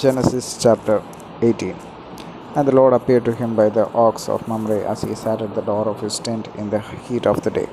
Genesis chapter 18. And the Lord appeared to him by the oaks of Mamre as he sat at the door of his tent in the heat of the day.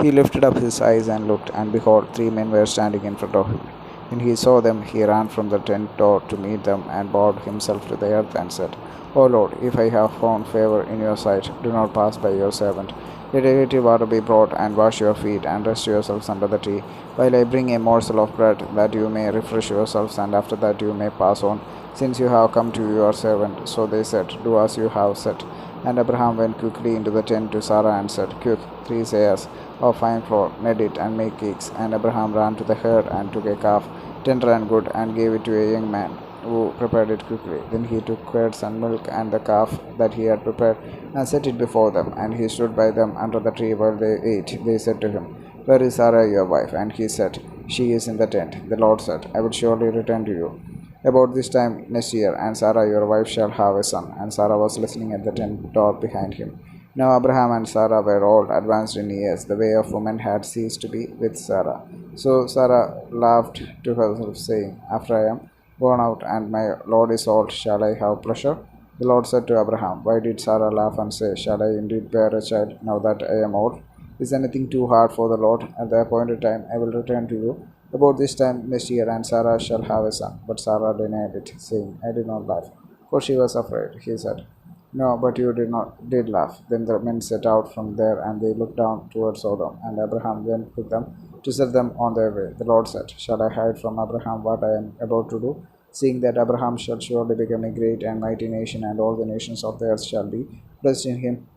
He lifted up his eyes and looked, and behold, 3 men were standing in front of him. When he saw them, he ran from the tent door to meet them and bowed himself to the earth and said, O Lord, if I have found favor in your sight, do not pass by your servant. Let a little water be brought, and wash your feet, and rest yourselves under the tree, while I bring a morsel of bread, that you may refresh yourselves, and after that you may pass on, since you have come to your servant. So they said, Do as you have said. And Abraham went quickly into the tent to Sarah and said, Quick, 3 seahs of fine flour, knead it, and make cakes. And Abraham ran to the herd and took a calf, tender and good, and gave it to a young man, who prepared it quickly. Then he took curds and milk and the calf that he had prepared, and set it before them. And he stood by them under the tree while they ate. They said to him, Where is Sarah your wife? And he said, She is in the tent. The Lord said, I will surely return to you about this time next year, and Sarah your wife shall have a son. And Sarah was listening at the tent door behind him. Now Abraham and Sarah were old, advanced in years. The way of woman had ceased to be with Sarah. So Sarah laughed to herself, saying, After I am gone out, and my Lord is old, shall I have pleasure? The Lord said to Abraham, Why did Sarah laugh and say, Shall I indeed bear a child now that I am old? Is anything too hard for the Lord? At the appointed time I will return to you about this time next year, and Sarah shall have a son. But Sarah denied it, saying, I did not laugh, for she was afraid. He said, No, but you did laugh. Then the men set out from there, and they looked down toward Sodom, and Abraham went with them to set them on their way. The Lord said, Shall I hide from Abraham what I am about to do? Seeing that Abraham shall surely become a great and mighty nation, and all the nations of the earth shall be blessed in him.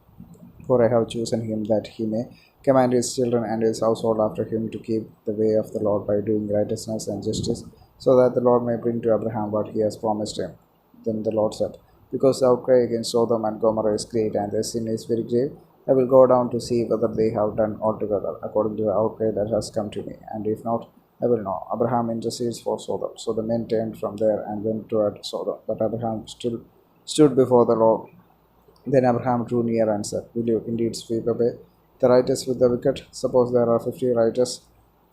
For I have chosen him that he may command his children and his household after him to keep the way of the Lord by doing righteousness and justice, so that the Lord may bring to Abraham what he has promised him. Then the Lord said, Because the outcry against Sodom and Gomorrah is great, and their sin is very grave, I will go down to see whether they have done altogether according to the outcry that has come to me, and if not, I will know. Abraham intercedes for Sodom. So the men turned from there and went toward Sodom. But Abraham still stood before the Lord. Then Abraham drew near and said, Will you indeed sweep away the righteous with the wicked? Suppose there are 50 righteous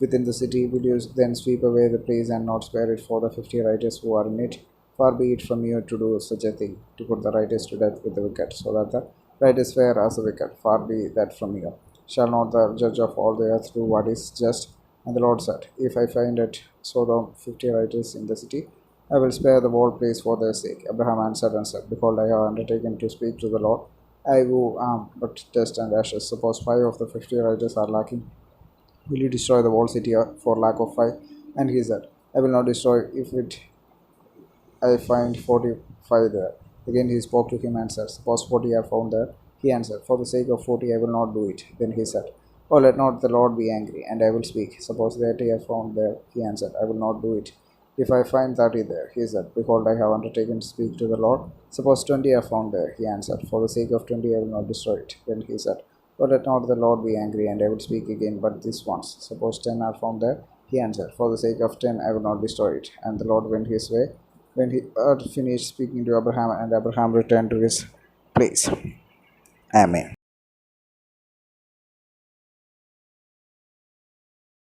within the city, will you then sweep away the place and not spare it for the 50 righteous who are in it? Far be it from you to do such a thing, to put the righteous to death with the wicked, so that the righteous fare as the wicked. Far be that from you. Shall not the judge of all the earth do what is just? And the Lord said, If I find at Sodom 50 righteous in the city, I will spare the whole place for their sake. Abraham answered and said, Behold, I have undertaken to speak to the Lord. I who am but dust and ashes. Suppose 5 of the 50 righteous are lacking. Will you destroy the whole city for lack of 5? And he said, I will not destroy if I find 45 there. Again he spoke to him and said, Suppose 40 are found there. He answered, For the sake of 40 I will not do it. Then he said, Oh, let not the Lord be angry, and I will speak. Suppose 30 are found there. He answered, I will not do it. If I find 30 there, he said, Behold, I have undertaken to speak to the Lord. Suppose 20 are found there, he answered, For the sake of 20 I will not destroy it. Then he said, But let not the Lord be angry, and I will speak again but this once. Suppose 10 are found there, he answered, For the sake of 10 I will not destroy it. And the Lord went his way when he had finished speaking to Abraham, and Abraham returned to his place. Amen.